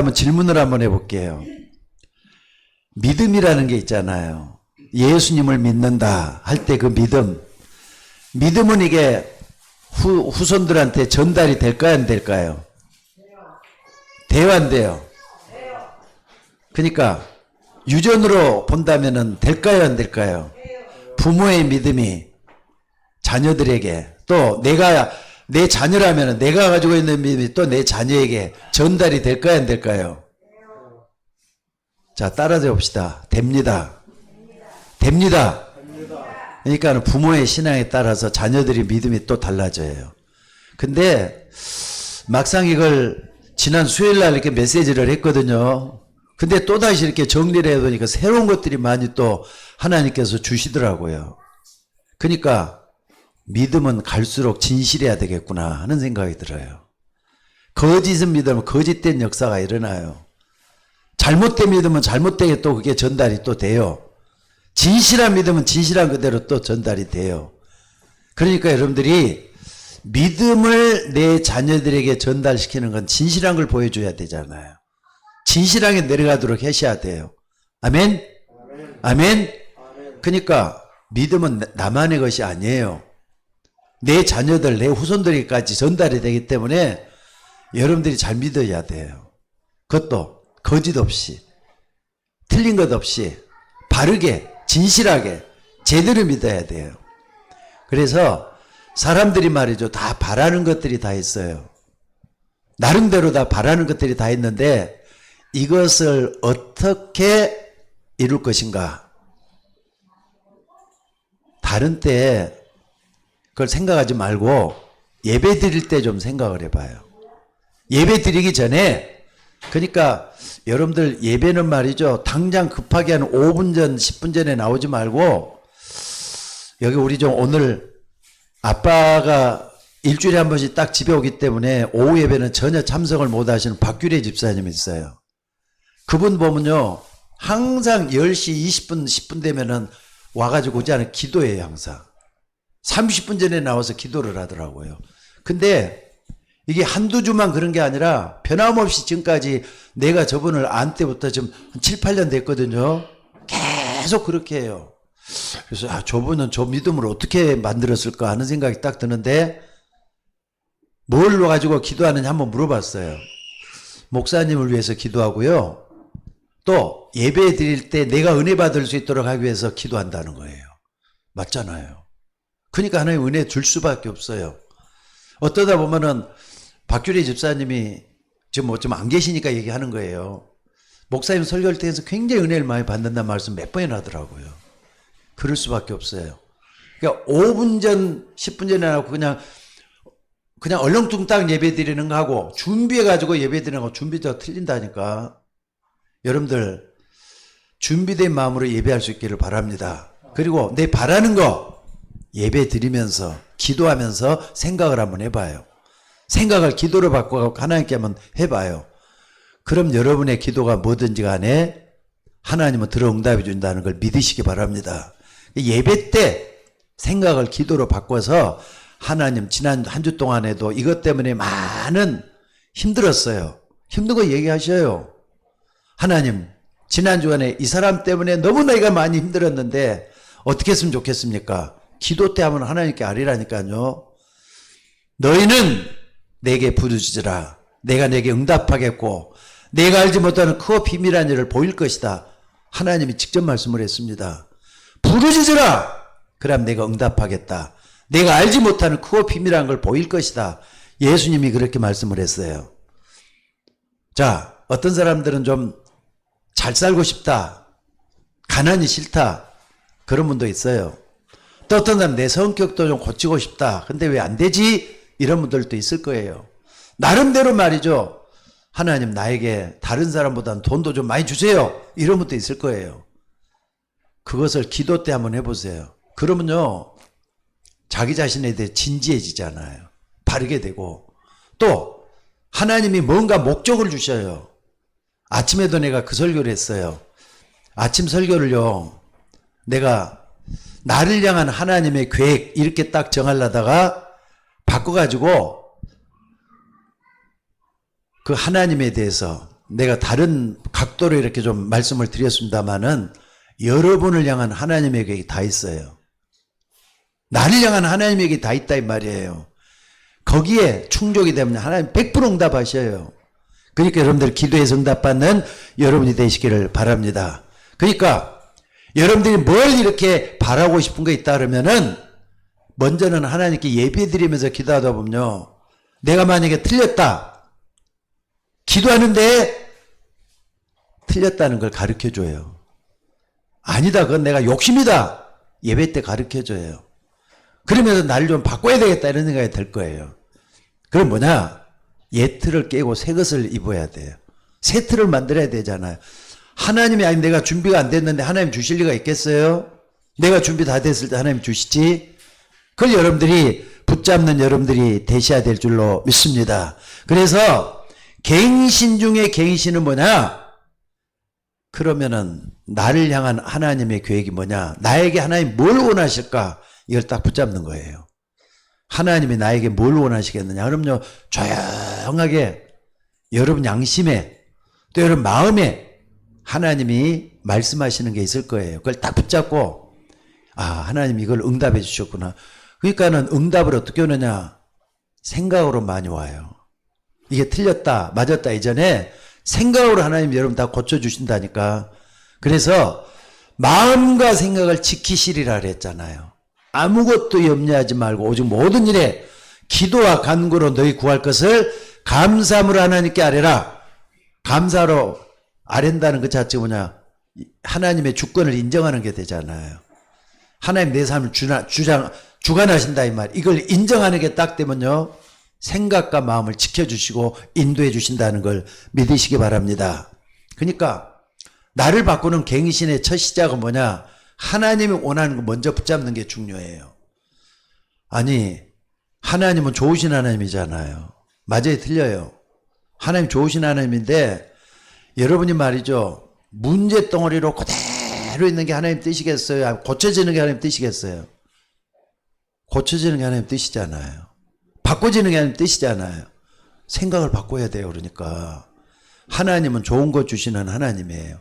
한번 질문을 한번 해볼게요. 믿음이라는 게 있잖아요. 예수님을 믿는다 할 때 그 믿음은 이게 후손들한테 전달이 될까요, 안 될까요? 돼요, 안 돼요? 그러니까 유전으로 본다면은 될까요, 안 될까요? 부모의 믿음이 자녀들에게, 또 내 자녀라면 내가 가지고 있는 믿음이 또 내 자녀에게 전달이 될까요, 안 될까요? 자, 따라해 봅시다. 됩니다. 됩니다. 그러니까 부모의 신앙에 따라서 자녀들의 믿음이 또 달라져요. 근데 막상 이걸 지난 수요일 날 이렇게 메시지를 했거든요. 근데 또다시 이렇게 정리를 해보니까 새로운 것들이 많이 또 하나님께서 주시더라고요. 그러니까 믿음은 갈수록 진실해야 되겠구나 하는 생각이 들어요. 거짓은 믿으면 거짓된 역사가 일어나요. 잘못된 믿음은 잘못되게 또 그게 전달이 또 돼요. 진실한 믿음은 진실한 그대로 또 전달이 돼요. 그러니까 여러분들이 믿음을 내 자녀들에게 전달시키는 건 진실한 걸 보여줘야 되잖아요. 진실하게 내려가도록 하셔야 돼요. 아멘? 아멘? 그러니까 믿음은 나만의 것이 아니에요. 내 자녀들, 내 후손들에게까지 전달이 되기 때문에 여러분들이 잘 믿어야 돼요. 그것도 거짓 없이, 틀린 것 없이, 바르게, 진실하게, 제대로 믿어야 돼요. 그래서 사람들이 말이죠. 다 바라는 것들이 다 있어요. 나름대로 다 바라는 것들이 다 있는데 이것을 어떻게 이룰 것인가. 다른 때 그걸 생각하지 말고 예배 드릴 때 좀 생각을 해봐요. 예배 드리기 전에, 그러니까 여러분들 예배는 말이죠. 당장 급하게 한 5분 전, 10분 전에 나오지 말고, 여기 우리 좀 오늘 아빠가 일주일에 한 번씩 딱 집에 오기 때문에 오후 예배는 전혀 참석을 못 하시는 박규래 집사님이 있어요. 그분 보면요. 항상 10시 20분, 10분 되면은 와가지고 오지 않은 기도해요, 항상. 30분 전에 나와서 기도를 하더라고요. 근데 이게 한두 주만 그런 게 아니라 변함없이 지금까지 내가 저분을 안 때부터 지금 한 7, 8년 됐거든요. 계속 그렇게 해요. 그래서 저분은 저 믿음을 어떻게 만들었을까 하는 생각이 딱 드는데 뭘로 가지고 기도하느냐 한번 물어봤어요. 목사님을 위해서 기도하고요. 또 예배 드릴 때 내가 은혜 받을 수 있도록 하기 위해서 기도한다는 거예요. 맞잖아요. 그러니까 하나님 은혜 줄 수밖에 없어요. 어떠다 보면은 박규리 집사님이 지금 뭐 좀 안 계시니까 얘기하는 거예요. 목사님 설교할 때에서 굉장히 은혜를 많이 받는다는 말씀 몇 번이나 하더라고요. 그럴 수밖에 없어요. 그러니까 5분 전, 10분 전에 하고 그냥 얼렁뚱땅 예배 드리는 거 하고 준비해가지고 예배 드리는 거 준비가 틀린다니까. 여러분들 준비된 마음으로 예배할 수 있기를 바랍니다. 그리고 내 바라는 거 예배 드리면서 기도하면서 생각을 한번 해봐요. 생각을 기도로 바꿔 하나님께 한번 해봐요. 그럼 여러분의 기도가 뭐든지 간에 하나님은 들어 응답해 준다는 걸 믿으시기 바랍니다. 예배 때 생각을 기도로 바꿔서 하나님 지난 한 주 동안에도 이것 때문에 많은 힘들었어요. 힘든 거 얘기하셔요. 하나님 지난 주간에 이 사람 때문에 너무 내가 많이 힘들었는데 어떻게 했으면 좋겠습니까? 기도 때 하면 하나님께 아뢰라니까요. 너희는 내게 부르짖으라. 내가 내게 응답하겠고 내가 알지 못하는 크고 비밀한 일을 보일 것이다. 하나님이 직접 말씀을 했습니다. 부르짖으라. 그럼 내가 응답하겠다. 내가 알지 못하는 크고 비밀한 걸 보일 것이다. 예수님이 그렇게 말씀을 했어요. 자, 어떤 사람들은 좀 잘 살고 싶다. 가난이 싫다. 그런 분도 있어요. 또 어떤 사람은 내 성격도 좀 고치고 싶다. 근데 왜 안 되지? 이런 분들도 있을 거예요. 나름대로 말이죠. 하나님 나에게 다른 사람보다는 돈도 좀 많이 주세요. 이런 분도 있을 거예요. 그것을 기도 때 한번 해보세요. 그러면요. 자기 자신에 대해 진지해지잖아요. 바르게 되고. 또 하나님이 뭔가 목적을 주셔요. 아침에도 내가 그 설교를 했어요. 아침 설교를요. 내가 나를 향한 하나님의 계획 이렇게 딱 정하려다가 바꿔가지고 그 하나님에 대해서 내가 다른 각도로 이렇게 좀 말씀을 드렸습니다만은 여러분을 향한 하나님의 계획이 다 있어요. 나를 향한 하나님의 계획이 다 있다 이 말이에요. 거기에 충족이 되면 하나님 100% 응답하셔요. 그러니까 여러분들 기도에서 응답받는 여러분이 되시기를 바랍니다. 그러니까 여러분들이 뭘 이렇게 바라고 싶은 거 있다 그러면은 먼저는 하나님께 예배드리면서 기도하다 보면요. 내가 만약에 틀렸다. 기도하는데 틀렸다는 걸 가르쳐줘요. 아니다. 그건 내가 욕심이다. 예배 때 가르쳐줘요. 그러면서 나를 좀 바꿔야 되겠다 이런 생각이 들 거예요. 그럼 뭐냐? 옛 틀을 깨고 새 것을 입어야 돼요. 새 틀을 만들어야 되잖아요. 하나님이 아니 내가 준비가 안 됐는데 하나님 주실 리가 있겠어요? 내가 준비 다 됐을 때 하나님 주시지? 그걸 여러분들이 붙잡는 여러분들이 되셔야 될 줄로 믿습니다. 그래서 갱신 중에 갱신은 뭐냐? 그러면은 나를 향한 하나님의 계획이 뭐냐? 나에게 하나님 뭘 원하실까? 이걸 딱 붙잡는 거예요. 하나님이 나에게 뭘 원하시겠느냐? 그럼요, 조용하게 여러분 양심에 또 여러분 마음에 하나님이 말씀하시는 게 있을 거예요. 그걸 딱 붙잡고 아, 하나님 이걸 응답해 주셨구나. 그러니까는 응답을 어떻게 오느냐? 생각으로 많이 와요. 이게 틀렸다, 맞았다 이전에 생각으로 하나님 여러분 다 고쳐주신다니까. 그래서 마음과 생각을 지키시리라 그랬잖아요. 아무것도 염려하지 말고 오직 모든 일에 기도와 간구로 너희 구할 것을 감사함으로 하나님께 아뢰라. 감사로 아랜다는 그 자체가 뭐냐? 하나님의 주권을 인정하는 게 되잖아요. 하나님 내 삶을 주관하신다 이 말. 이걸 인정하는 게 딱 되면요. 생각과 마음을 지켜주시고 인도해 주신다는 걸 믿으시기 바랍니다. 그러니까 나를 바꾸는 갱신의 첫 시작은 뭐냐? 하나님이 원하는 거 먼저 붙잡는 게 중요해요. 아니 하나님은 좋으신 하나님이잖아요. 맞아요, 틀려요. 하나님 좋으신 하나님인데 여러분이 말이죠. 문제 덩어리로 그대로 있는 게 하나님 뜻이겠어요? 고쳐지는 게 하나님 뜻이겠어요? 고쳐지는 게 하나님 뜻이잖아요. 바꿔지는 게 하나님 뜻이잖아요. 생각을 바꿔야 돼요. 그러니까 하나님은 좋은 것 주시는 하나님이에요.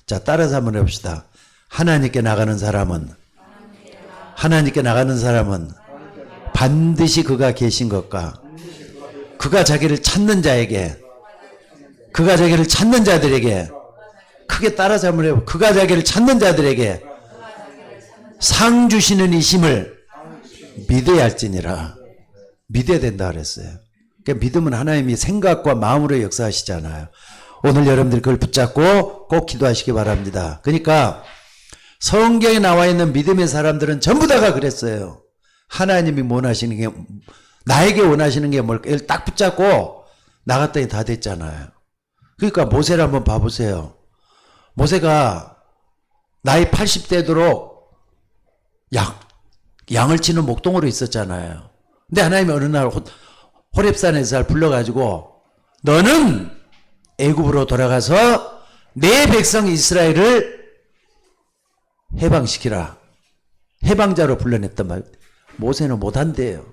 자, 따라서 한번 해봅시다. 하나님께 나가는 사람은 반드시 그가 계신 것과 그가 자기를 찾는 자에게 그가 자기를 찾는 자들에게 크게 따라서 한번 해보. 그가 자기를 찾는 자들에게 상 주시는 이심을 믿어야 할지니라. 믿어야 된다 그랬어요. 그러니까 믿음은 하나님이 생각과 마음으로 역사하시잖아요. 오늘 여러분들 그걸 붙잡고 꼭 기도하시기 바랍니다. 그러니까 성경에 나와 있는 믿음의 사람들은 전부 다가 그랬어요. 하나님이 원하시는 게 나에게 원하시는 게 뭘까? 이걸 딱 붙잡고 나갔더니 다 됐잖아요. 그러니까 모세를 한번 봐보세요. 모세가 나이 80대도록 양을 치는 목동으로 있었잖아요. 근데 하나님이 어느 날 호렙산에서 불러가지고 너는 애굽으로 돌아가서 내 백성 이스라엘을 해방시키라. 해방자로 불러냈단 말이에요. 모세는 못한대요.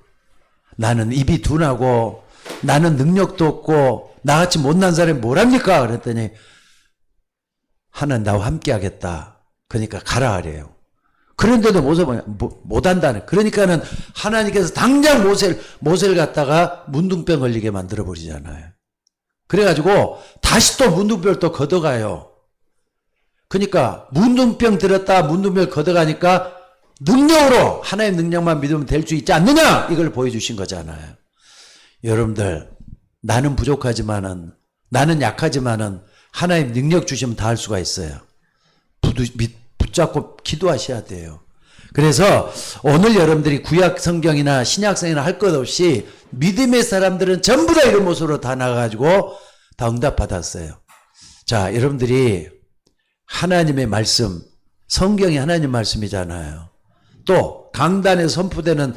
나는 입이 둔하고 나는 능력도 없고 나같이 못난 사람이 뭘 합니까? 그랬더니 하나님 나와 함께 하겠다. 그러니까 가라 하래요. 그런데도 모세가 못한다네. 그러니까는 하나님께서 당장 모세를 갖다가 문둥병 걸리게 만들어 버리잖아요. 그래가지고 다시 또 문둥병을 또 걷어가요. 그러니까 문둥병 들었다 문둥병을 걷어가니까 능력으로 하나의 능력만 믿으면 될 수 있지 않느냐? 이걸 보여주신 거잖아요. 여러분들 나는 부족하지만은 나는 약하지만은 하나님 능력 주시면 다 할 수가 있어요. 붙잡고 기도하셔야 돼요. 그래서 오늘 여러분들이 구약 성경이나 신약 성경이나 할 것 없이 믿음의 사람들은 전부 다 이런 모습으로 다 나가가지고 다 응답 받았어요. 자, 여러분들이 하나님의 말씀, 성경이 하나님 말씀이잖아요. 또 강단에 선포되는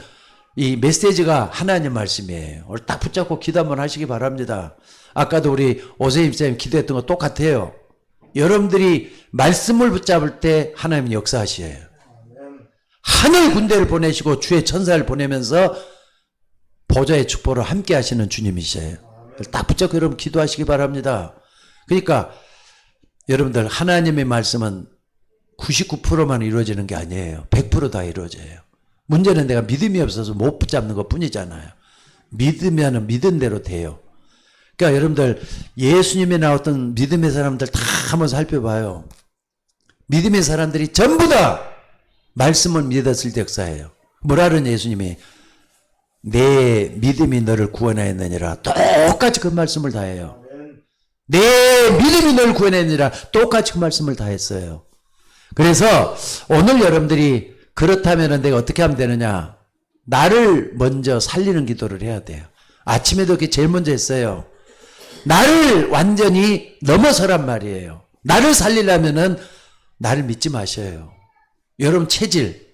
이 메시지가 하나님 말씀이에요. 오늘 딱 붙잡고 기도 한번 하시기 바랍니다. 아까도 우리 오세임 쌤 기도했던 거 똑같아요. 여러분들이 말씀을 붙잡을 때 하나님은 역사하셔요. 하늘 군대를 보내시고 주의 천사를 보내면서 보좌의 축복으로 함께 하시는 주님이셔요. 딱 붙잡고 여러분 기도하시기 바랍니다. 그러니까 여러분들 하나님의 말씀은 99%만 이루어지는 게 아니에요. 100% 다 이루어져요. 문제는 내가 믿음이 없어서 못 붙잡는 것 뿐이잖아요. 믿으면 믿은 대로 돼요. 그러니까 여러분들 예수님이 나왔던 믿음의 사람들 다 한번 살펴봐요. 믿음의 사람들이 전부 다 말씀을 믿었을 때 역사예요. 뭐라 그러냐 예수님이 내 믿음이 너를 구원하였느니라. 똑같이 그 말씀을 다 해요. 내 믿음이 너를 구원하였느니라. 똑같이 그 말씀을 다 했어요. 그래서 오늘 여러분들이 그렇다면 내가 어떻게 하면 되느냐. 나를 먼저 살리는 기도를 해야 돼요. 아침에도 그게 제일 먼저 했어요. 나를 완전히 넘어서란 말이에요. 나를 살리려면은 나를 믿지 마셔요. 여러분 체질,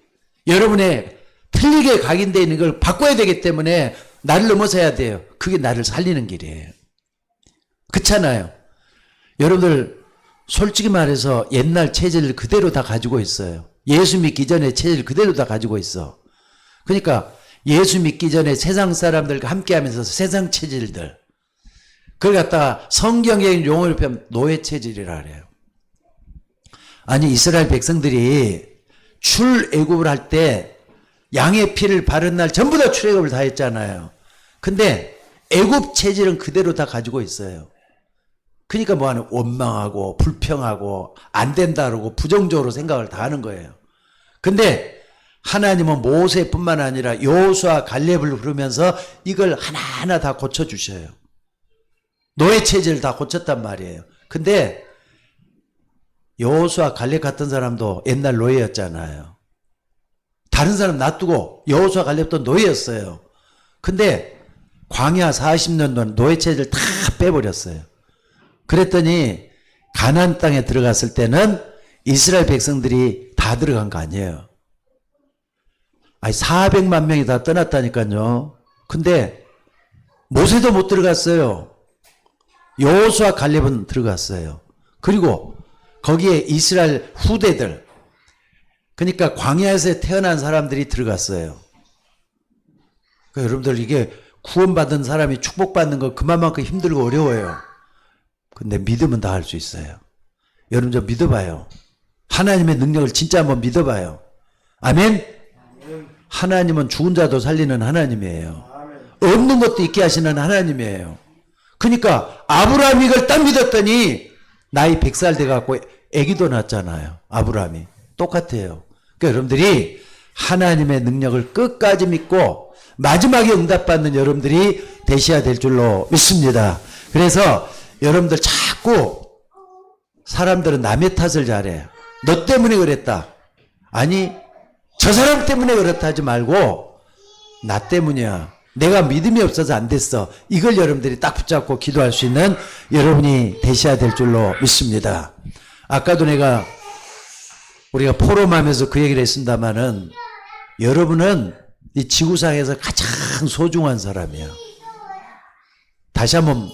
여러분의 틀리게 각인되어 있는 걸 바꿔야 되기 때문에 나를 넘어서야 돼요. 그게 나를 살리는 길이에요. 그렇잖아요. 여러분들 솔직히 말해서 옛날 체질을 그대로 다 가지고 있어요. 예수 믿기 전에 체질 그대로 다 가지고 있어. 그러니까 예수 믿기 전에 세상 사람들과 함께하면서 세상 체질들 그걸 갖다가 성경의 용어를 표하면 노예 체질이라 그래요. 아니 이스라엘 백성들이 출애굽을 할 때 양의 피를 바른 날 전부 다 출애굽을 다 했잖아요. 근데 애굽 체질은 그대로 다 가지고 있어요. 그러니까 뭐하는 원망하고 불평하고 안 된다고 부정적으로 생각을 다 하는 거예요. 근데 하나님은 모세뿐만 아니라 여호수아 갈렙을 부르면서 이걸 하나하나 다 고쳐주셔요. 노예 체질을 다 고쳤단 말이에요. 근데 여호수아 갈렙 같은 사람도 옛날 노예였잖아요. 다른 사람 놔두고 여호수아 갈렙도 노예였어요. 근데 광야 40년 동안 노예 체질 다 빼버렸어요. 그랬더니 가나안 땅에 들어갔을 때는 이스라엘 백성들이 다 들어간 거 아니에요. 아니 400만 명이 다 떠났다니까요. 근데 모세도 못 들어갔어요. 여호수아 갈렙은 들어갔어요. 그리고 거기에 이스라엘 후대들, 그러니까 광야에서 태어난 사람들이 들어갔어요. 그러니까 여러분들 이게 구원받은 사람이 축복받는 거 그만큼 힘들고 어려워요. 근데 믿으면 다 할 수 있어요. 여러분 좀 믿어봐요. 하나님의 능력을 진짜 한번 믿어봐요. 아멘? 하나님은 죽은 자도 살리는 하나님이에요. 없는 것도 있게 하시는 하나님이에요. 그러니까 아브라함이 이걸 딱 믿었더니 나이 100살 돼갖고 아기도 낳았잖아요. 아브라함이. 똑같아요. 그러니까 여러분들이 하나님의 능력을 끝까지 믿고 마지막에 응답받는 여러분들이 되셔야 될 줄로 믿습니다. 그래서 여러분들 자꾸 사람들은 남의 탓을 잘해. 너 때문에 그랬다. 아니 저 사람 때문에 그렇다 하지 말고 나 때문이야. 내가 믿음이 없어서 안 됐어. 이걸 여러분들이 딱 붙잡고 기도할 수 있는 여러분이 되셔야 될 줄로 믿습니다. 아까도 우리가 포럼하면서 그 얘기를 했습니다마는 여러분은 이 지구상에서 가장 소중한 사람이야. 다시 한번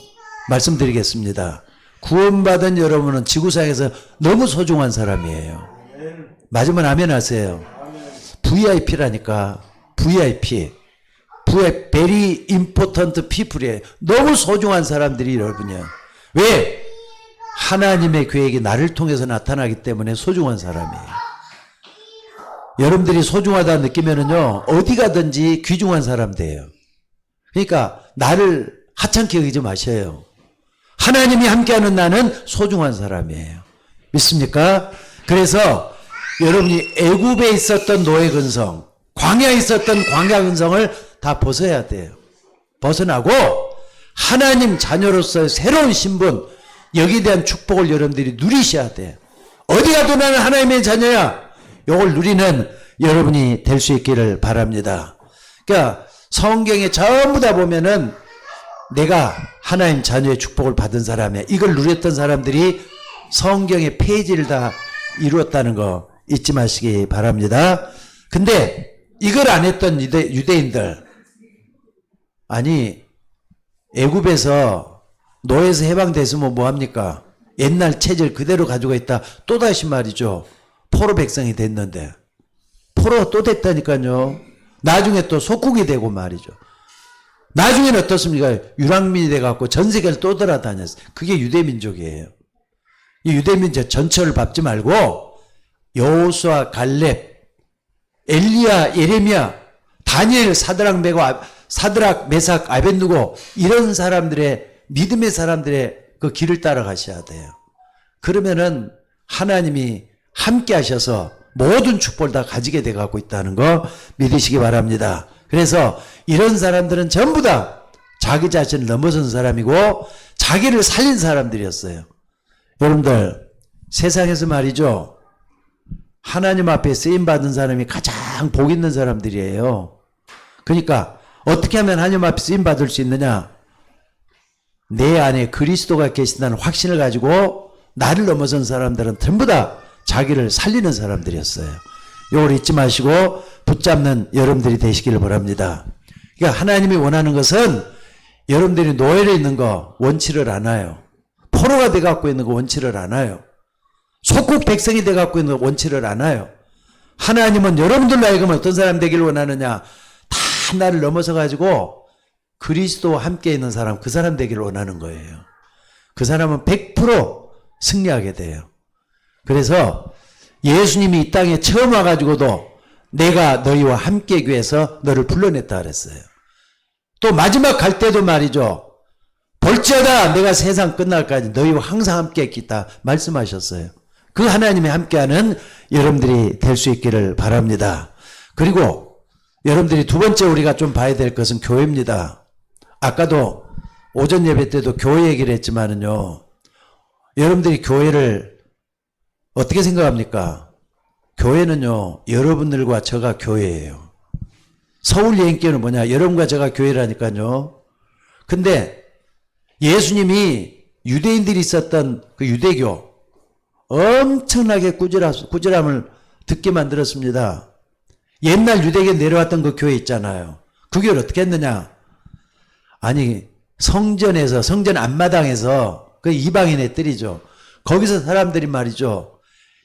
말씀드리겠습니다. 구원받은 여러분은 지구상에서 너무 소중한 사람이에요. 맞으면 아멘 하세요. VIP라니까. VIP. Very important people이에요. 너무 소중한 사람들이 여러분이야. 왜? 하나님의 계획이 나를 통해서 나타나기 때문에 소중한 사람이에요. 여러분들이 소중하다 느끼면은요, 어디 가든지 귀중한 사람 돼요. 그러니까 나를 하찮게 여기지 마셔요. 하나님이 함께하는 나는 소중한 사람이에요. 믿습니까? 그래서 여러분이 애굽에 있었던 노예 근성, 광야에 있었던 광야 근성을 다 벗어야 돼요. 벗어나고 하나님 자녀로서의 새로운 신분, 여기에 대한 축복을 여러분들이 누리셔야 돼요. 어디 가도 나는 하나님의 자녀야. 이걸 누리는 여러분이 될 수 있기를 바랍니다. 그러니까 성경에 전부 다 보면은 내가 하나님 자녀의 축복을 받은 사람이야. 이걸 누렸던 사람들이 성경의 페이지를 다 이루었다는 거 잊지 마시기 바랍니다. 근데 이걸 안 했던 유대인들, 아니 애굽에서 노예에서 해방됐으면 뭐합니까? 옛날 체질 그대로 가지고 있다. 또다시 말이죠. 포로 백성이 됐는데 포로가 또 됐다니까요. 나중에 또 속국이 되고 말이죠. 나중에는 어떻습니까? 유랑민이 돼갖고 전 세계를 또 돌아다녔어요. 그게 유대민족이에요. 이 유대민족 전체를 밟지 말고 여호수아, 갈렙, 엘리야, 예레미야, 다니엘, 사드락, 메삭, 아벳느고 이런 사람들의 믿음의 사람들의 그 길을 따라가셔야 돼요. 그러면은 하나님이 함께 하셔서 모든 축복을 다 가지게 돼 갖고 있다는 거 믿으시기 바랍니다. 그래서 이런 사람들은 전부 다 자기 자신을 넘어선 사람이고 자기를 살린 사람들이었어요. 여러분들 세상에서 말이죠. 하나님 앞에 쓰임받은 사람이 가장 복 있는 사람들이에요. 그러니까 어떻게 하면 하나님 앞에 쓰임받을 수 있느냐. 내 안에 그리스도가 계신다는 확신을 가지고 나를 넘어선 사람들은 전부 다 자기를 살리는 사람들이었어요. 이걸 잊지 마시고 붙잡는 여러분들이 되시기를 바랍니다. 그러니까 하나님이 원하는 것은 여러분들이 노예로 있는 거 원치를 않아요. 포로가 돼갖고 있는 거 원치를 않아요. 속국 백성이 돼갖고 있는 거 원치를 않아요. 하나님은 여러분들로 하여금 어떤 사람 되기를 원하느냐. 다 나를 넘어서 가지고 그리스도와 함께 있는 사람, 그 사람 되기를 원하는 거예요. 그 사람은 100% 승리하게 돼요. 그래서 예수님이 이 땅에 처음 와가지고도 내가 너희와 함께 하기 위해서 너를 불러냈다 그랬어요. 또 마지막 갈 때도 말이죠. 볼지어다 내가 세상 끝날까지 너희와 항상 함께 했겠다 말씀하셨어요. 그 하나님이 함께하는 여러분들이 될 수 있기를 바랍니다. 그리고 여러분들이 두 번째 우리가 좀 봐야 될 것은 교회입니다. 아까도 오전 예배 때도 교회 얘기를 했지만은요. 여러분들이 교회를 어떻게 생각합니까? 교회는요. 여러분들과 저가 교회예요. 서울 여행교회는 뭐냐? 여러분과 제가 교회라니까요. 근데 예수님이 유대인들이 있었던 그 유대교 엄청나게 꾸지람을 듣게 만들었습니다. 옛날 유대교에 내려왔던 그 교회 있잖아요. 그 교회를 어떻게 했느냐? 아니 성전 앞마당에서 그 이방인 애들이죠. 거기서 사람들이 말이죠.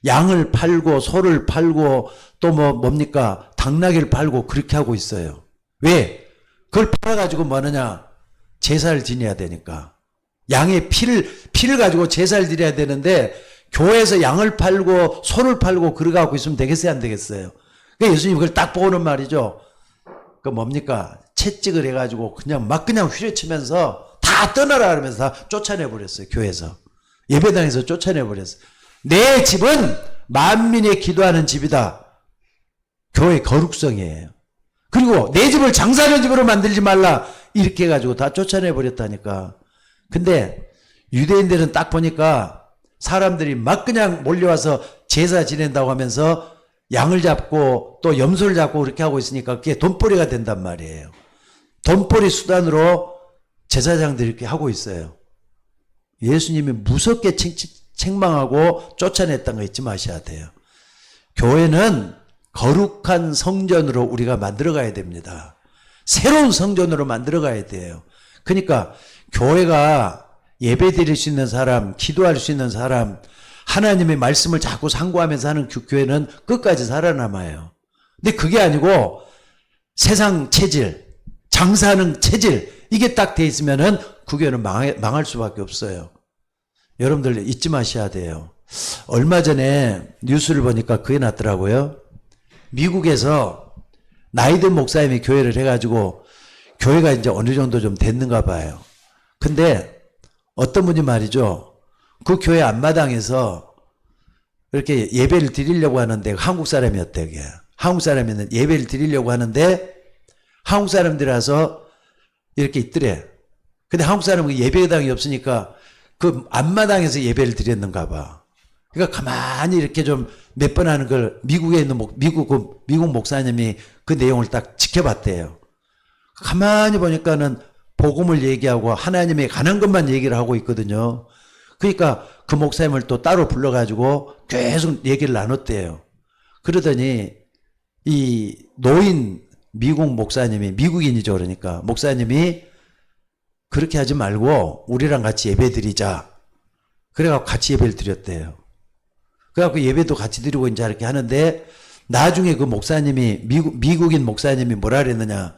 양을 팔고 소를 팔고 또 뭡니까? 당나귀를 팔고 그렇게 하고 있어요. 왜? 그걸 팔아가지고 뭐 하느냐? 제사를 지내야 되니까. 양의 피를 가지고 제사를 드려야 되는데 교회에서 양을 팔고 소를 팔고 그러고 있으면 되겠어요? 안 되겠어요? 그러니까 예수님 그걸 딱 보고는 말이죠. 그 뭡니까? 채찍을 해가지고 그냥 휘려치면서 다 떠나라 그러면서 다 쫓아내버렸어요. 교회에서. 예배당에서 쫓아내버렸어요. 내 집은 만민이 기도하는 집이다. 교회 거룩성이에요. 그리고 내 집을 장사하는 집으로 만들지 말라. 이렇게 해가지고 다 쫓아내버렸다니까. 근데 유대인들은 딱 보니까 사람들이 막 그냥 몰려와서 제사 지낸다고 하면서 양을 잡고 또 염소를 잡고 그렇게 하고 있으니까 그게 돈벌이가 된단 말이에요. 돈벌이 수단으로 제사장들이 이렇게 하고 있어요. 예수님이 무섭게 책망하고 쫓아냈다는 거 잊지 마셔야 돼요. 교회는 거룩한 성전으로 우리가 만들어가야 됩니다. 새로운 성전으로 만들어가야 돼요. 그러니까 교회가 예배 드릴 수 있는 사람, 기도할 수 있는 사람, 하나님의 말씀을 자꾸 상고하면서 하는 교회는 끝까지 살아남아요. 근데 그게 아니고 세상 체질, 장사하는 체질 이게 딱 돼 있으면은 그 교회는 망할 수밖에 없어요. 여러분들 잊지 마셔야 돼요. 얼마 전에 뉴스를 보니까 그게 났더라고요. 미국에서 나이든 목사님이 교회를 해가지고 교회가 이제 어느 정도 좀 됐는가 봐요. 근데 어떤 분이 말이죠. 그 교회 앞마당에서 이렇게 예배를 드리려고 하는데 한국 사람이었대. 그게. 한국 사람이면 예배를 드리려고 하는데 한국 사람들이라서 이렇게 있더래. 근데 한국 사람은 예배당이 없으니까 그 앞마당에서 예배를 드렸는가 봐. 그러니까 가만히 이렇게 좀 몇 번 하는 걸 미국에 있는 미국 목사님이 그 내용을 딱 지켜봤대요. 가만히 보니까는 복음을 얘기하고 하나님에 관한 것만 얘기를 하고 있거든요. 그러니까 그 목사님을 또 따로 불러가지고 계속 얘기를 나눴대요. 그러더니 이 노인 미국 목사님이, 미국인이죠. 그러니까 목사님이 그렇게 하지 말고 우리랑 같이 예배 드리자. 그래갖고 같이 예배를 드렸대요. 그래갖고 예배도 같이 드리고 이제 이렇게 하는데 나중에 그 목사님이 미국인 목사님이 뭐라 그랬느냐.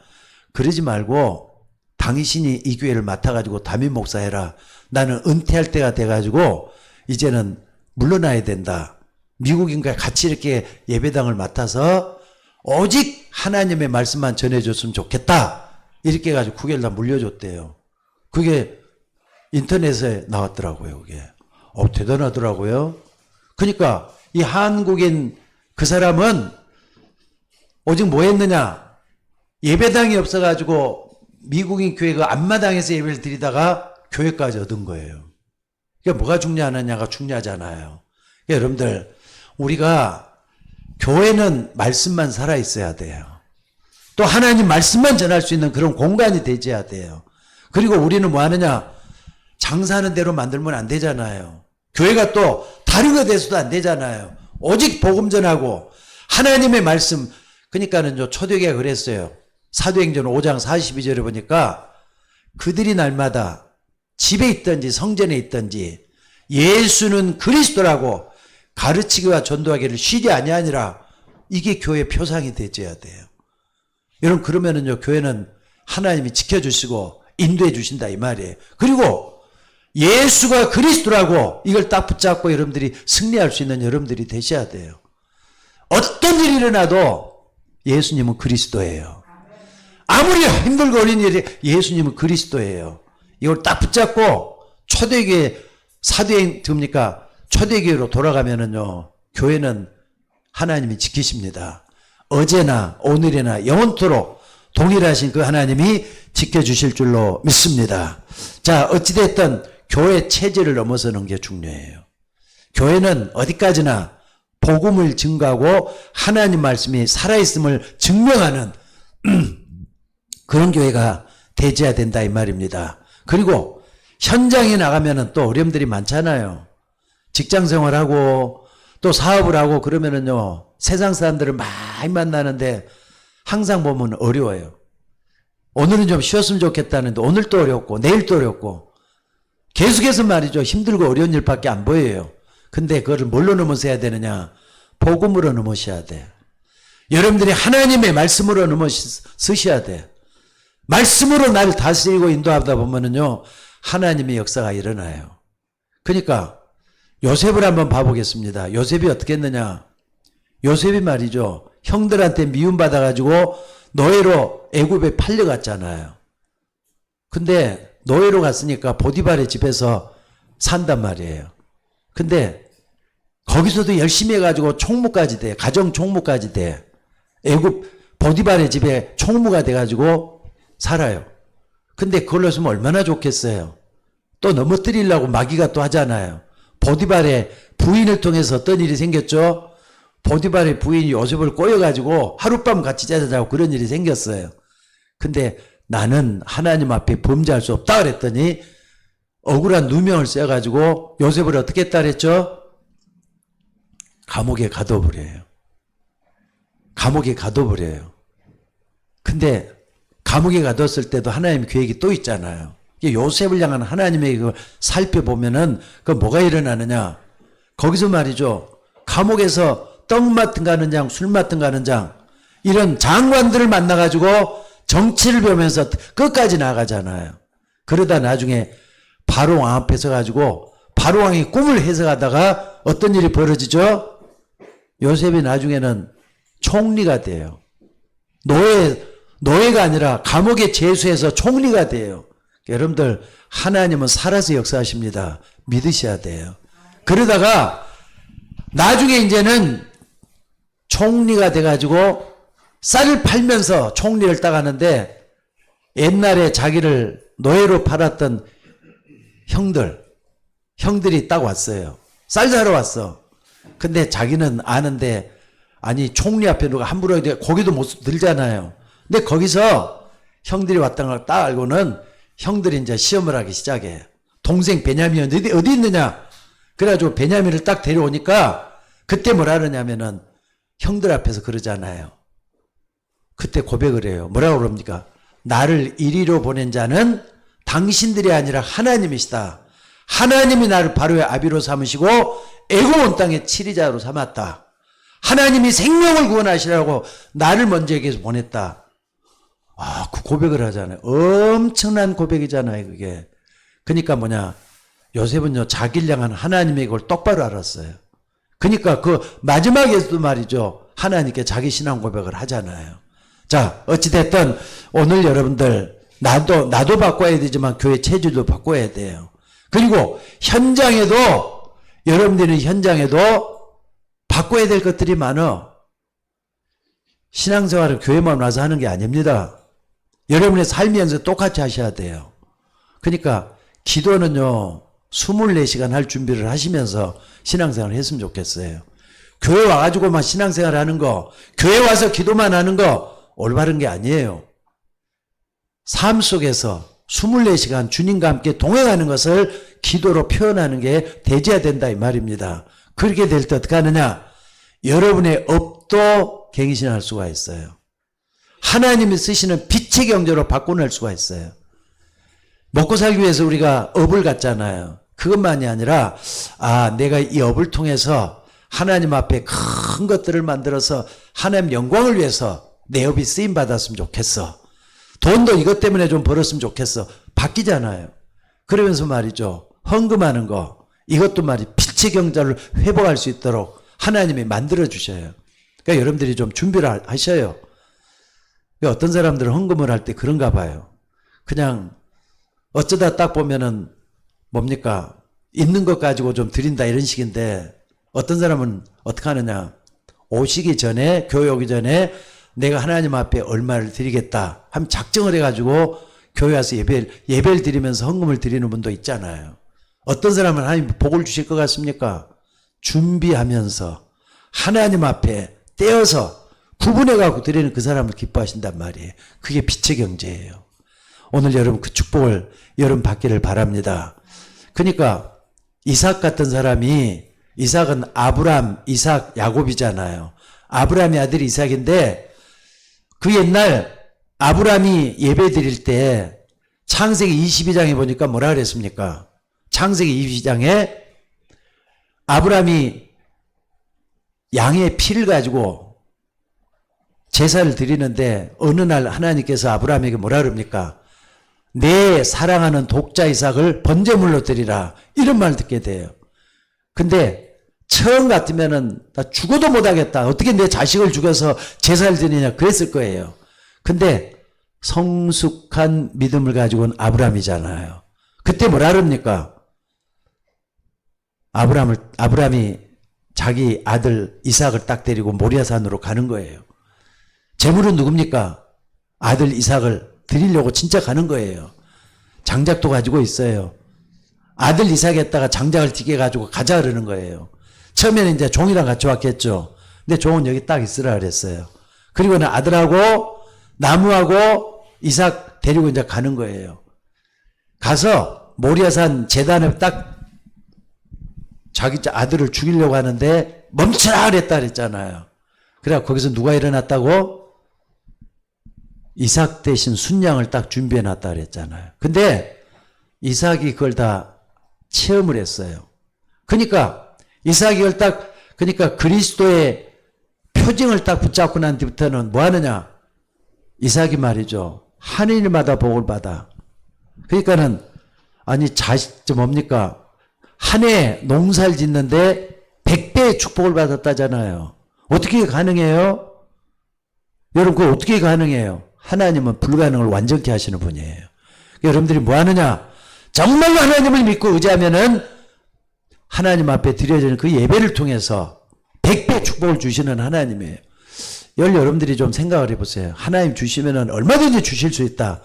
그러지 말고 당신이 이 교회를 맡아가지고 담임 목사해라. 나는 은퇴할 때가 돼가지고 이제는 물러나야 된다. 미국인과 같이 이렇게 예배당을 맡아서 오직 하나님의 말씀만 전해줬으면 좋겠다. 이렇게 해가지고 9개월 다 물려줬대요. 그게 인터넷에 나왔더라고요. 그게. 대단하더라고요. 그러니까 이 한국인 그 사람은 오직 뭐 했느냐. 예배당이 없어가지고 미국인 교회 그 앞마당에서 예배를 드리다가 교회까지 얻은 거예요. 그러니까 뭐가 중요하느냐가 중요하잖아요. 그러니까 여러분들 우리가 교회는 말씀만 살아있어야 돼요. 또 하나님 말씀만 전할 수 있는 그런 공간이 되어야 돼요. 그리고 우리는 뭐 하느냐. 장사하는 대로 만들면 안 되잖아요. 교회가 또 다른 거 돼서도 안 되잖아요. 오직 복음 전하고 하나님의 말씀. 그러니까는 초대교회가 그랬어요. 사도행전 5장 42절에 보니까 그들이 날마다 집에 있든지 성전에 있든지 예수는 그리스도라고 가르치기와 전도하기를 쉬지 아니하니라. 이게 교회 표상이 되어야 돼요. 여러분 그러면은요 교회는 하나님이 지켜주시고 인도해 주신다 이 말이에요. 그리고 예수가 그리스도라고 이걸 딱 붙잡고 여러분들이 승리할 수 있는 여러분들이 되셔야 돼요. 어떤 일이 일어나도 예수님은 그리스도예요. 아무리 힘들고 어려운 일이 예수님은 그리스도예요. 이걸 딱 붙잡고 초대교회 사도행 뭡니까? 초대교회로 돌아가면은요 교회는 하나님이 지키십니다. 어제나 오늘이나 영원토록 동일하신 그 하나님이 지켜주실 줄로 믿습니다. 자, 어찌됐든 교회 체제를 넘어서는 게 중요해요. 교회는 어디까지나 복음을 증거하고 하나님 말씀이 살아있음을 증명하는 그런 교회가 되어야 된다 이 말입니다. 그리고 현장에 나가면은 또 어려움들이 많잖아요. 직장 생활하고 또 사업을 하고 그러면은요 세상 사람들을 많이 만나는데 항상 보면 어려워요. 오늘은 좀 쉬었으면 좋겠다는데 오늘 또 어렵고 내일 또 어렵고 계속해서 말이죠. 힘들고 어려운 일밖에 안 보여요. 근데 그거를 뭘로 넘어서 해야 되느냐. 복음으로 넘어서야 돼. 여러분들이 하나님의 말씀으로 넘어서셔야 돼. 말씀으로 나를 다스리고 인도하다 보면은요 하나님의 역사가 일어나요. 그러니까 요셉을 한번 봐보겠습니다. 요셉이 어떻게 했느냐. 요셉이 말이죠. 형들한테 미움받아가지고 노예로 애굽에 팔려갔잖아요. 근데 노예로 갔으니까 보디발의 집에서 산단 말이에요. 근데 거기서도 열심히 해가지고 총무까지 돼. 가정 총무까지 돼. 애굽 보디발의 집에 총무가 돼가지고 살아요. 근데 그걸로 했으면 얼마나 좋겠어요. 또 넘어뜨리려고 마귀가 또 하잖아요. 보디발의 부인을 통해서 어떤 일이 생겼죠? 보디발의 부인이 요셉을 꼬여가지고 하룻밤 같이 자자고 그런 일이 생겼어요. 근데 나는 하나님 앞에 범죄할 수 없다 그랬더니 억울한 누명을 써가지고 요셉을 어떻게 했다 그랬죠? 감옥에 가둬버려요. 감옥에 가둬버려요. 근데 감옥에 가뒀을 때도 하나님 계획이 또 있잖아요. 요셉을 향한 하나님의 그걸 살펴보면은 그 뭐가 일어나느냐. 거기서 말이죠. 감옥에서 떡 맡은 가는 장, 술 맡은 가는 장 이런 장관들을 만나가지고 정치를 배우면서 끝까지 나가잖아요. 그러다 나중에 바로왕 앞에 서가지고 바로왕이 꿈을 해석하다가 어떤 일이 벌어지죠? 요셉이 나중에는 총리가 돼요. 노예가 아니라 감옥에 제수해서 총리가 돼요. 여러분들 하나님은 살아서 역사하십니다. 믿으셔야 돼요. 그러다가 나중에 이제는 총리가 돼가지고 쌀을 팔면서 총리를 따가는데 옛날에 자기를 노예로 팔았던 형들이 딱 왔어요. 쌀 사러 왔어. 근데 자기는 아는데 아니 총리 앞에 누가 함부로 고기도 못 들잖아요. 근데 거기서 형들이 왔다는 걸 딱 알고는 형들이 이제 시험을 하기 시작해. 동생 베냐민이 어디 있느냐. 그래가지고 베냐민을 딱 데려오니까 그때 뭐라 그러냐면은 형들 앞에서 그러잖아요. 그때 고백을 해요. 뭐라고 그럽니까? 나를 이리로 보낸 자는 당신들이 아니라 하나님이시다. 하나님이 나를 바로의 아비로 삼으시고 애굽 온 땅의 치리자로 삼았다. 하나님이 생명을 구원하시라고 나를 먼저 여기서 보냈다. 그 고백을 하잖아요. 엄청난 고백이잖아요, 그게. 그러니까 뭐냐. 요셉은요, 자기를 향한 하나님의 그걸 똑바로 알았어요. 그러니까 그 마지막에서도 말이죠. 하나님께 자기 신앙 고백을 하잖아요. 자, 어찌됐든 오늘 여러분들, 나도 바꿔야 되지만 교회 체질도 바꿔야 돼요. 그리고 현장에도, 여러분들은 현장에도 바꿔야 될 것들이 많아. 신앙생활은 교회만 와서 하는 게 아닙니다. 여러분의 삶에서 똑같이 하셔야 돼요. 그러니까 기도는요, 24시간 할 준비를 하시면서 신앙생활을 했으면 좋겠어요. 교회 와가지고만 신앙생활 하는 거, 교회 와서 기도만 하는 거 올바른 게 아니에요. 삶 속에서 24시간 주님과 함께 동행하는 것을 기도로 표현하는 게 되져야 된다 이 말입니다. 그렇게 될 때 어떻게 하느냐? 여러분의 업도 갱신할 수가 있어요. 하나님이 쓰시는 빛의 경제로 바꿔낼 수가 있어요. 먹고 살기 위해서 우리가 업을 갖잖아요. 그것만이 아니라 내가 이 업을 통해서 하나님 앞에 큰 것들을 만들어서 하나님 영광을 위해서 내 업이 쓰임 받았으면 좋겠어. 돈도 이것 때문에 좀 벌었으면 좋겠어. 바뀌잖아요. 그러면서 말이죠. 헌금하는 거 이것도 빛의 경제를 회복할 수 있도록 하나님이 만들어 주셔요. 그러니까 여러분들이 좀 준비를 하셔요. 그러니까 어떤 사람들은 헌금을 할 때 그런가 봐요. 그냥 어쩌다 딱 보면은 뭡니까? 있는 것 가지고 좀 드린다 이런 식인데 어떤 사람은 어떻게 하느냐? 오시기 전에, 교회 오기 전에 내가 하나님 앞에 얼마를 드리겠다 하면 작정을 해가지고 교회 와서 예배를 드리면서 헌금을 드리는 분도 있잖아요. 어떤 사람은 하나님 복을 주실 것 같습니까? 준비하면서 하나님 앞에 떼어서 구분해갖고 드리는 그 사람을 기뻐하신단 말이에요. 그게 빛의 경제예요. 오늘 여러분 그 축복을 여러분 받기를 바랍니다. 그러니까 이삭 같은 사람이, 이삭은 아브람, 이삭, 야곱이잖아요. 아브람의 아들이 이삭인데 그 옛날 아브람이 예배 드릴 때 창세기 22장에 보니까 뭐라 그랬습니까? 창세기 22장에 아브람이 양의 피를 가지고 제사를 드리는데 어느 날 하나님께서 아브람에게 뭐라 그럽니까? 내 사랑하는 독자 이삭을 번제물로 드리라. 이런 말 듣게 돼요. 근데 처음 같으면은 나 죽어도 못하겠다. 어떻게 내 자식을 죽여서 제사를 드리냐 그랬을 거예요. 근데 성숙한 믿음을 가지고는 아브람이잖아요. 그때 뭐라 그럽니까? 아브람이 자기 아들 이삭을 딱 데리고 모리아산으로 가는 거예요. 제물은 누굽니까? 아들 이삭을 드리려고 진짜 가는 거예요. 장작도 가지고 있어요. 아들 이삭에다가 장작을 튀게 가지고 가자 그러는 거예요. 처음에는 이제 종이랑 같이 왔겠죠. 근데 종은 여기 딱 있으라 그랬어요. 그리고는 아들하고 나무하고 이삭 데리고 이제 가는 거예요. 가서 모리아산 제단에 딱 자기 아들을 죽이려고 하는데 멈춰라 그랬다 그랬잖아요. 그래 거기서 누가 일어났다고? 이삭 대신 순양을 딱 준비해 놨다 그랬잖아요. 근데 이삭이 그걸 다 체험을 했어요. 그러니까 이삭이 그걸 딱, 그러니까 그리스도의 표징을 딱 붙잡고 난 뒤부터는 뭐 하느냐? 이삭이 말이죠. 하늘마다 복을 받아. 그러니까는 아니 뭡니까? 한 해 농사를 짓는데 100배의 축복을 받았다잖아요. 어떻게 가능해요? 여러분 그거 어떻게 가능해요? 하나님은 불가능을 완전케 하시는 분이에요. 여러분들이 뭐 하느냐? 정말로 하나님을 믿고 의지하면은 하나님 앞에 드려지는 그 예배를 통해서 100배 축복을 주시는 하나님이에요. 여러분들이 좀 생각을 해보세요. 하나님 주시면은 얼마든지 주실 수 있다.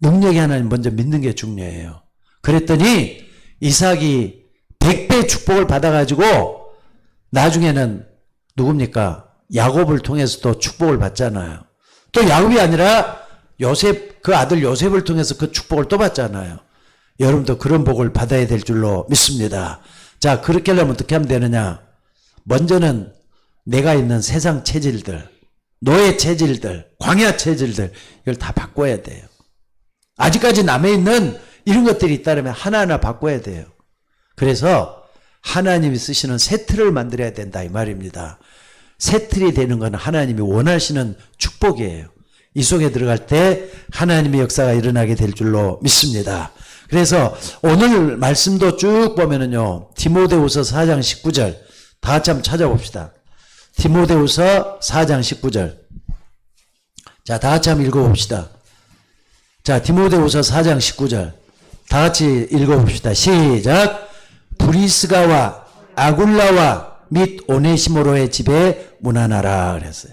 능력의 하나님 먼저 믿는 게 중요해요. 그랬더니 이삭이 100배 축복을 받아가지고 나중에는 누굽니까? 야곱을 통해서 또 축복을 받잖아요. 또 야곱이 아니라 요셉, 그 아들 요셉을 통해서 그 축복을 또 받잖아요. 여러분도 그런 복을 받아야 될 줄로 믿습니다. 자, 그렇게 하려면 어떻게 하면 되느냐? 먼저는 내가 있는 세상 체질들, 노예 체질들, 광야 체질들, 이걸 다 바꿔야 돼요. 아직까지 남아있는 이런 것들이 있다면 하나하나 바꿔야 돼요. 그래서 하나님이 쓰시는 새 틀을 만들어야 된다 이 말입니다. 새 틀이 되는 건 하나님이 원하시는 축복이에요. 이 속에 들어갈 때 하나님의 역사가 일어나게 될 줄로 믿습니다. 그래서 오늘 말씀도 쭉 보면은요, 디모데후서 4장 19절 다 같이 한번 찾아봅시다. 디모데후서 4장 19절. 자, 다 같이 한번 읽어봅시다. 자, 디모데후서 4장 19절 다 같이 읽어봅시다. 시작. 브리스가와 아굴라와 및 오네시모로의 집에 문안하라 그랬어요.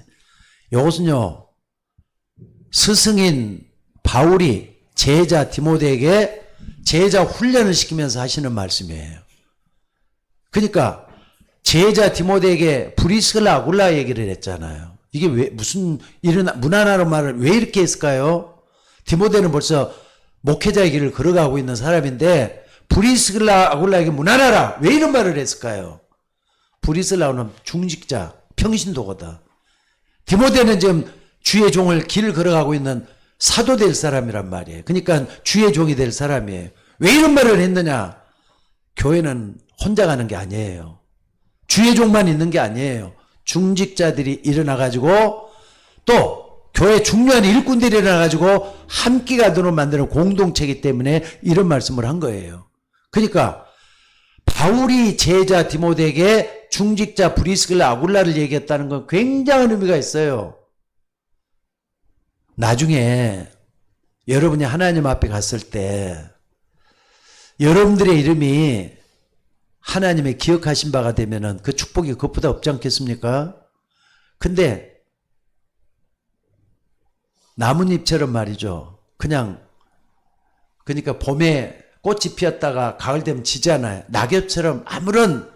이것은요, 스승인 바울이 제자 디모데에게 제자 훈련을 시키면서 하시는 말씀이에요. 그러니까 제자 디모데에게 브리스가 아굴라 얘기를 했잖아요. 이게 왜 무슨 이런 문안하는 말을 왜 이렇게 했을까요? 디모데는 벌써 목회자의 길을 걸어가고 있는 사람인데 브리스가 아굴라에게 문안하라 왜 이런 말을 했을까요? 브리스라는 중직자 평신도거다. 디모데는 지금 주의 종을 길을 걸어가고 있는 사도 될 사람이란 말이에요. 그러니까 주의 종이 될 사람이에요. 왜 이런 말을 했느냐? 교회는 혼자 가는 게 아니에요. 주의 종만 있는 게 아니에요. 중직자들이 일어나가지고 또 교회 중요한 일꾼들이 일어나가지고 함께 가도록 만드는 공동체이기 때문에 이런 말씀을 한 거예요. 그러니까 바울이 제자 디모데에게 중직자 브리스길라 아굴라를 얘기했다는 건 굉장한 의미가 있어요. 나중에 여러분이 하나님 앞에 갔을 때 여러분들의 이름이 하나님의 기억하신 바가 되면은 그 축복이 그것보다 없지 않겠습니까? 근데 나뭇잎처럼 말이죠. 그러니까 봄에 꽃이 피었다가 가을 되면 지잖아요. 낙엽처럼 아무런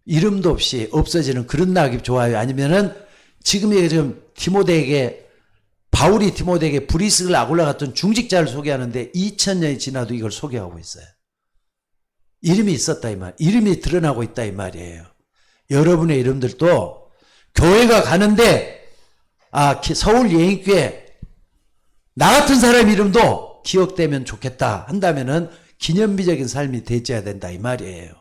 이름도 없이 없어지는 그런 낙엽 좋아요. 아니면은 지금 바울이 디모데에게 브리스가 아굴라 같은 중직자를 소개하는데 2000년이 지나도 이걸 소개하고 있어요. 이름이 있었다 이 말. 이름이 드러나고 있다 이 말이에요. 여러분의 이름들도 교회가 가는데 서울 예인교회 나 같은 사람 이름도 기억되면 좋겠다 한다면은 기념비적인 삶이 되어야 된다 이 말이에요.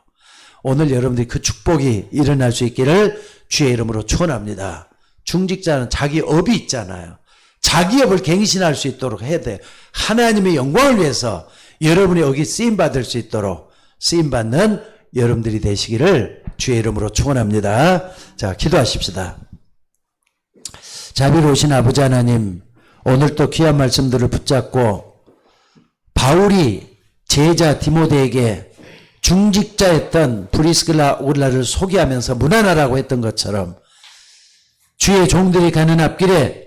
오늘 여러분들이 그 축복이 일어날 수 있기를 주의 이름으로 축원합니다. 중직자는 자기 업이 있잖아요. 자기 업을 갱신할 수 있도록 해야 돼요. 하나님의 영광을 위해서 여러분의 업이 쓰임받을 수 있도록 쓰임받는 여러분들이 되시기를 주의 이름으로 축원합니다. 자, 기도하십시다. 자비로우신 아버지 하나님, 오늘 또 귀한 말씀들을 붙잡고 바울이 제자 디모데에게 중직자였던 브리스길라 아굴라를 소개하면서 문안하라고 했던 것처럼 주의 종들이 가는 앞길에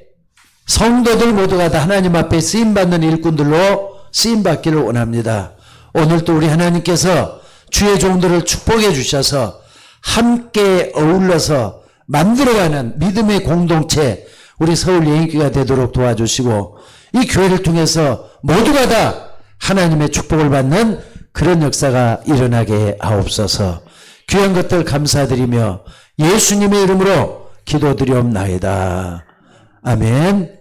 성도들 모두가 다 하나님 앞에 쓰임받는 일꾼들로 쓰임받기를 원합니다. 오늘도 우리 하나님께서 주의 종들을 축복해 주셔서 함께 어울러서 만들어가는 믿음의 공동체 우리 서울 예인교회가 되도록 도와주시고 이 교회를 통해서 모두가 다 하나님의 축복을 받는 그런 역사가 일어나게 하옵소서. 귀한 것들 감사드리며 예수님의 이름으로 기도드리옵나이다. 아멘.